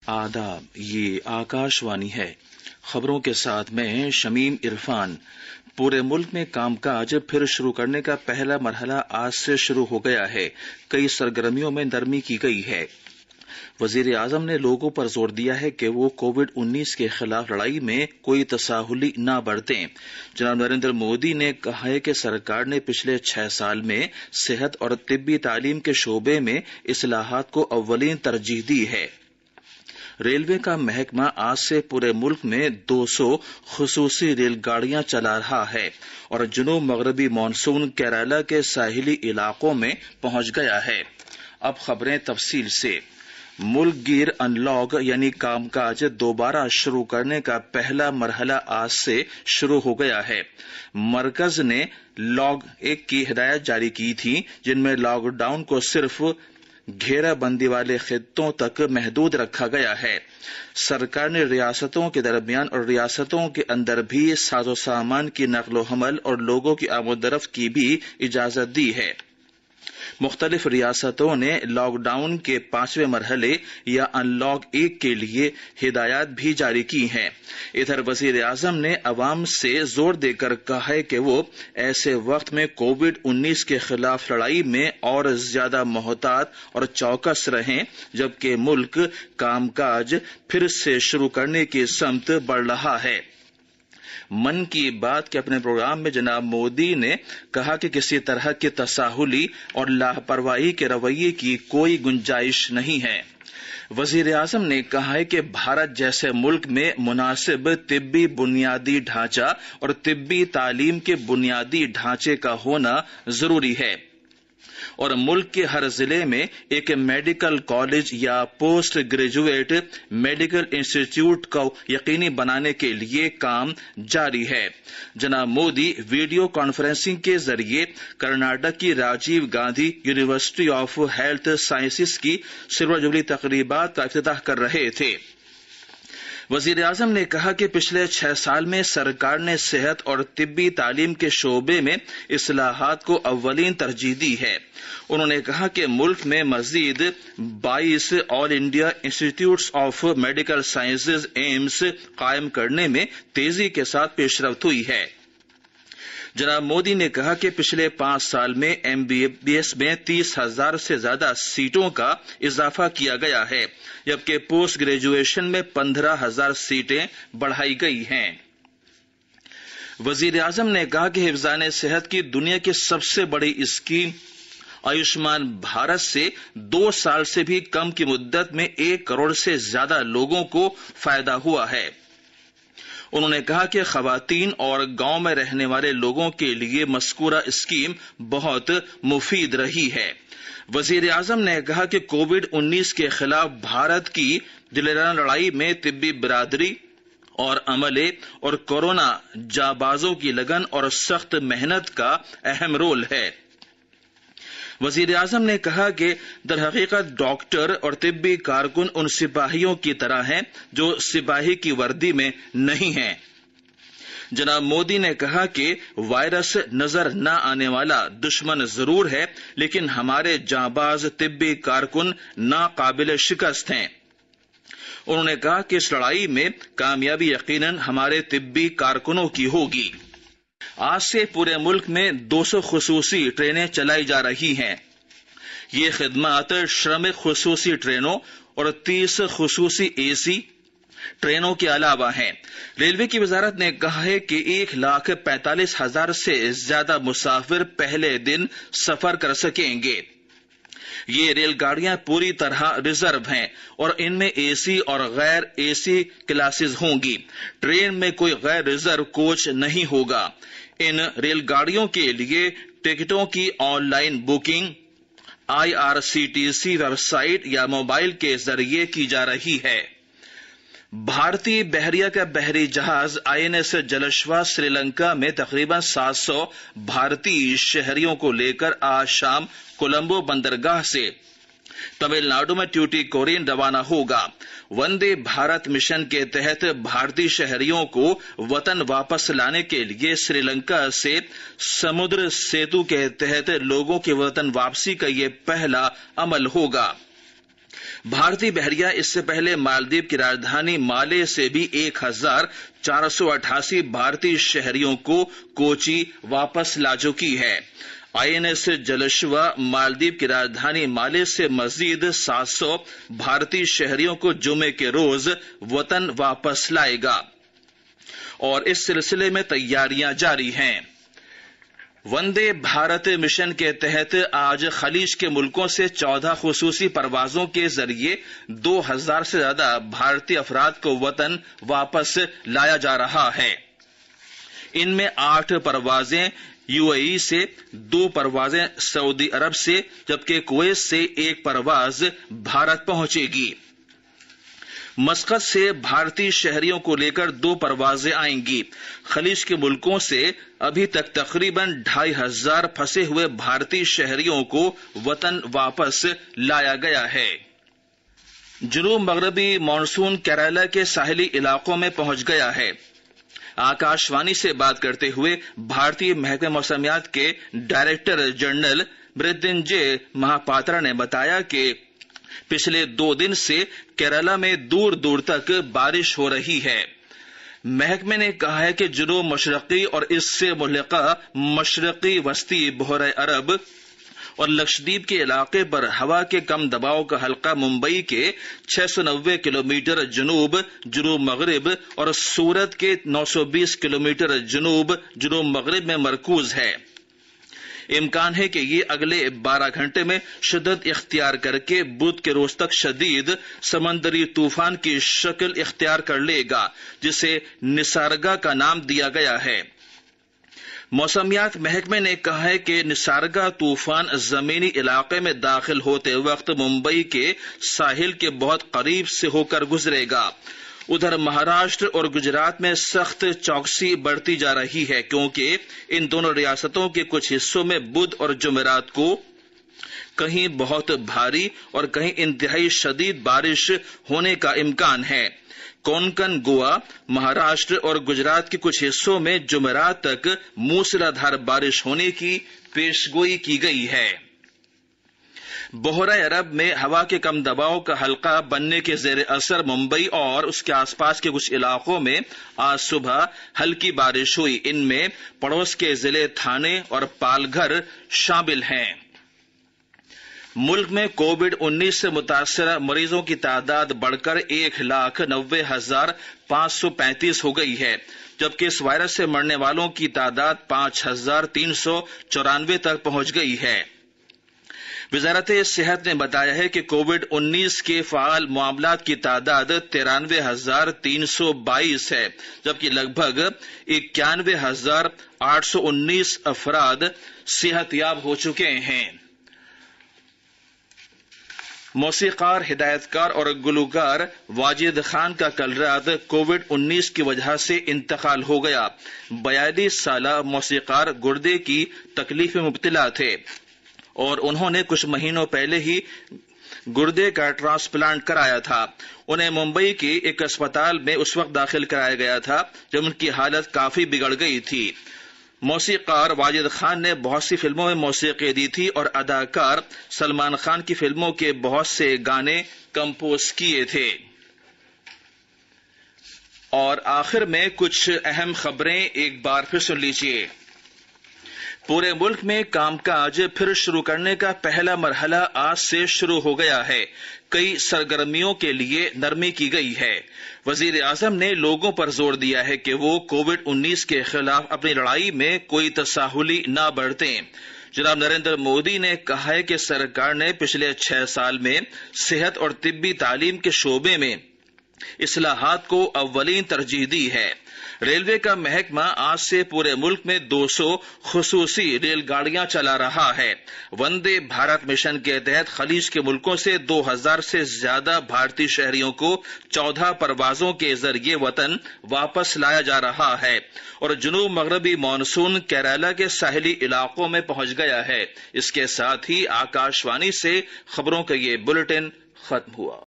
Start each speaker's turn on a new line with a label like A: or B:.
A: आदाब, ये आकाशवाणी है। खबरों के साथ मैं शमीम इरफान। पूरे मुल्क में कामकाज फिर शुरू करने का पहला मरहला आज से शुरू हो गया है। कई सरगर्मियों में नरमी की गई है। वजीर आजम ने लोगों पर जोर दिया है कि वो कोविड-19 के खिलाफ लड़ाई में कोई तसाहुली न बरतें। जनाब नरेंद्र मोदी ने कहा है कि सरकार ने पिछले 6 साल में सेहत और तिब्बी तालीम के शोबे में इस्लाहात को अव्वलीन तरजीह दी है। रेलवे का महकमा आज से पूरे मुल्क में 200 खुसूसी रेलगाड़ियां चला रहा है और जुनूब मगरबी मानसून केरला के साहिली इलाकों में पहुंच गया है। अब खबरें तफसील से। मुल्क गिर अनलॉक यानी कामकाज दोबारा शुरू करने का पहला मरहला आज से शुरू हो गया है। मरकज ने लॉग 1 की हिदायत जारी की थी, जिनमें लॉकडाउन को सिर्फ घेराबंदी वाले खित्तों तक महदूद रखा गया है। सरकार ने रियासतों के दरमियान और रियासतों के अंदर भी साजो सामान की नकलो हमल और लोगों की आमदरफ्त की भी इजाजत दी है। मुख्तलिफ रियासतों ने लॉकडाउन के 5वें मरहले या अनलॉक 1 के लिए हिदायत भी जारी की हैं। इधर वजीर आजम ने अवाम से जोर देकर कहा है कि वो ऐसे वक्त में कोविड-19 के खिलाफ लड़ाई में और ज्यादा मोहतात और चौकस रहें, जबकि मुल्क कामकाज फिर से शुरू करने की समत बढ़ रहा है। मन की बात के अपने प्रोग्राम में जनाब मोदी ने कहा कि किसी तरह की तसाहुली और लापरवाही के रवैये की कोई गुंजाइश नहीं है। वजीर आजम ने कहा है कि भारत जैसे मुल्क में मुनासिब तिब्बी बुनियादी ढांचा और तिब्बी तालीम के बुनियादी ढांचे का होना जरूरी है और मुल्क के हर जिले में एक मेडिकल कॉलेज या पोस्ट ग्रेजुएट मेडिकल इंस्टीट्यूट को यकीनी बनाने के लिए काम जारी है। जनाब मोदी वीडियो कॉन्फ्रेंसिंग के जरिए कर्नाटक की Rajiv Gandhi University of Health Sciences की सिल्वर जुबली तकरीबात का इफ्तिताह कर रहे थे। वजीर आजम ने कहा कि पिछले 6 साल में सरकार ने सेहत और तिब्बी तालीम के शोबे में इस्लाहात को अव्वलीन तरजीह दी है। उन्होंने कहा कि मुल्क में मजीद 22 all India institutes of medical sciences AIIMS कायम करने में तेजी के साथ पेशरफ्त हुई है। जनाब मोदी ने कहा कि पिछले 5 साल में MBBS में 30,000 से ज्यादा सीटों का इजाफा किया गया है, जबकि पोस्ट ग्रेजुएशन में 15,000 सीटें बढ़ाई गई हैं। वजीर आजम ने कहा कि हिफ्जान सेहत की दुनिया की सबसे बड़ी स्कीम आयुष्मान भारत से 2 साल से भी कम की मुद्दत में 1 करोड़ से ज्यादा लोगों को फायदा हुआ है। उन्होंने कहा कि खवातीन और गांव में रहने वाले लोगों के लिए मस्कूरा स्कीम बहुत मुफीद रही है। वजीर आजम ने कहा कि कोविड-19 के खिलाफ भारत की दिलेराना लड़ाई में तिब्बी बिरादरी और अमले और कोरोना जाबाजों की लगन और सख्त मेहनत का अहम रोल है। वजीर आजम ने कहा कि दरहकीकत डॉक्टर और तिब्बी कारकुन उन सिपाहियों की तरह हैं जो सिपाही की वर्दी में नहीं हैं। जनाब मोदी ने कहा कि वायरस नजर न आने वाला दुश्मन जरूर है, लेकिन हमारे जांबाज तिब्बी कारकुन नाकाबिल शिकस्त हैं। उन्होंने कहा कि इस लड़ाई में कामयाबी यकीनन हमारे तिब्बी कारकुनों की होगी। आज से पूरे मुल्क में 200 खुसूसी ट्रेनें चलाई जा रही हैं। ये खिदमात श्रमिक खुसूसी ट्रेनों और 30 खुसूसी AC ट्रेनों के अलावा हैं। रेलवे की वजारत ने कहा है कि 1,45,000 से ज्यादा मुसाफिर पहले दिन सफर कर सकेंगे। ये रेलगाड़ियां पूरी तरह रिजर्व हैं और इनमें AC और गैर AC क्लासेस होंगी। ट्रेन में कोई गैर रिजर्व कोच नहीं होगा। इन रेलगाड़ियों के लिए टिकटों की ऑनलाइन बुकिंग IRCTC वेबसाइट या मोबाइल के जरिए की जा रही है। भारतीय बहरिया का बहरी जहाज INS जलश्वा श्रीलंका में तकरीबन 700 भारतीय शहरियों को लेकर आज शाम कोलंबो बंदरगाह से तमिलनाडु में ट्यूटिकोरिन रवाना होगा। वंदे भारत मिशन के तहत भारतीय शहरियों को वतन वापस लाने के लिए श्रीलंका से समुद्र सेतु के तहत लोगों की वतन वापसी का ये पहला अमल होगा। بھارتی بحریہ اس سے پہلے مالدیپ کی راجدھانی مالے سے بھی 1488 بھارتی شہریوں کو کوچی واپس لا چکی ہے۔ INS جلشوا مالدیپ کی راجدھانی مالے سے مزید 700 بھارتی شہریوں کو جمعے کے روز وطن واپس لائے گا اور اس سلسلے میں تیاریاں جاری ہیں۔ وندے بھارت مشن کے تحت آج خلیج کے ملکوں سے 14 خصوصی پروازوں کے ذریعے 2000 سے زیادہ بھارتی افراد کو وطن واپس لایا جا رہا ہے۔ ان میں 8 پروازیں UAE سے، 2 پروازیں سعودی عرب سے، جبکہ کویت سے 1 پرواز بھارت پہنچے گی۔ مسقط سے بھارتی شہریوں کو لے کر 2 پروازیں آئیں گی۔ خلیج کے ملکوں سے ابھی تک تقریباً 2500 پھنسے ہوئے بھارتی شہریوں کو وطن واپس لایا گیا ہے۔ جنوب مغربی مانسون کیرالہ کے ساحلی علاقوں میں پہنچ گیا ہے۔ آکاش وانی سے بات کرتے ہوئے بھارتی محکمہ موسمیات کے ڈائریکٹر جنرل مرتنجے مہاپاترا نے بتایا کہ پچھلے 2 دن سے کیرالہ میں دور دور تک بارش ہو رہی ہے۔ محکمے نے کہا ہے کہ جنوب مشرقی اور اس سے ملحقہ مشرقی وسطی بحیرہ عرب اور لکشدیپ کے علاقے پر ہوا کے کم دباؤ کا حلقہ ممبئی کے 690 کلومیٹر جنوب جنوب مغرب اور سورت کے 920 کلومیٹر جنوب جنوب مغرب میں مرکوز ہے۔ امکان ہے کہ یہ اگلے 12 گھنٹے میں شدت اختیار کر کے بدھ کے روز تک شدید سمندری طوفان کی شکل اختیار کر لے گا، جسے نسارگا کا نام دیا گیا ہے۔ موسمیات محکمے نے کہا ہے کہ نسارگا طوفان زمینی علاقے میں داخل ہوتے وقت ممبئی کے ساحل کے بہت قریب سے ہو کر گزرے گا۔ ادھر مہاراشٹر اور گجرات میں سخت چوکسی بڑھتی جا رہی ہے، کیونکہ ان دونوں ریاستوں کے کچھ حصوں میں بدھ اور جمعرات کو کہیں بہت بھاری اور کہیں انتہائی شدید بارش ہونے کا امکان ہے۔ کونکن، گوا، مہاراشٹر اور گجرات کے کچھ حصوں میں جمعرات تک موسلادھار بارش ہونے کی پیشگوئی کی گئی ہے۔ بحیرہ عرب میں ہوا کے کم دباؤ کا حلقہ بننے کے زیر اثر ممبئی اور اس کے آس پاس کے کچھ علاقوں میں آج صبح ہلکی بارش ہوئی۔ ان میں پڑوس کے ضلع تھانے اور پال گھر شامل ہیں۔ ملک میں کووڈ-19 سے متاثرہ مریضوں کی تعداد بڑھ کر 1,90,535 ہو گئی ہے، جبکہ اس وائرس سے مرنے والوں کی تعداد 5,394 تک پہنچ گئی ہے۔ وزارت صحت نے بتایا ہے کہ کووڈ-19 کے فعال معاملات کی تعداد 93,322 ہے، جبکہ لگ بھگ 91,819 افراد صحت یاب ہو چکے ہیں۔ موسیقار، ہدایتکار اور گلوکار واجد خان کا کل رات کووڈ-19 کی وجہ سے انتقال ہو گیا۔ 42 سالہ موسیقار گردے کی تکلیف میں مبتلا تھے اور انہوں نے کچھ مہینوں پہلے ہی گردے کا ٹرانسپلانٹ کرایا تھا۔ انہیں ممبئی کے ایک اسپتال میں اس وقت داخل کرایا گیا تھا جب ان کی حالت کافی بگڑ گئی تھی۔ موسیقار واجد خان نے بہت سی فلموں میں موسیقی دی تھی اور اداکار سلمان خان کی فلموں کے بہت سے گانے کمپوز کیے تھے۔ اور آخر میں کچھ اہم خبریں ایک بار پھر سن لیجیے۔ پورے ملک میں کام کاج پھر شروع کرنے کا پہلا مرحلہ آج سے شروع ہو گیا ہے۔ کئی سرگرمیوں کے لیے نرمی کی گئی ہے۔ وزیر اعظم نے لوگوں پر زور دیا ہے کہ وہ کووڈ-19 کے خلاف اپنی لڑائی میں کوئی تساہلی نہ برتیں۔ جناب نریندر مودی نے کہا ہے کہ سرکار نے پچھلے 6 سال میں صحت اور طبی تعلیم کے شعبے میں اصلاحات کو اولین ترجیح دی ہے۔ ریلوے کا محکمہ آج سے پورے ملک میں 200 خصوصی ریل گاڑیاں چلا رہا ہے۔ وندے بھارت مشن کے تحت خلیج کے ملکوں سے 2000 سے زیادہ بھارتی شہریوں کو 14 پروازوں کے ذریعے وطن واپس لایا جا رہا ہے اور جنوب مغربی مانسون کیرالہ کے ساحلی علاقوں میں پہنچ گیا ہے۔ اس کے ساتھ ہی آکاش وانی سے خبروں کا یہ بلیٹن ختم ہوا۔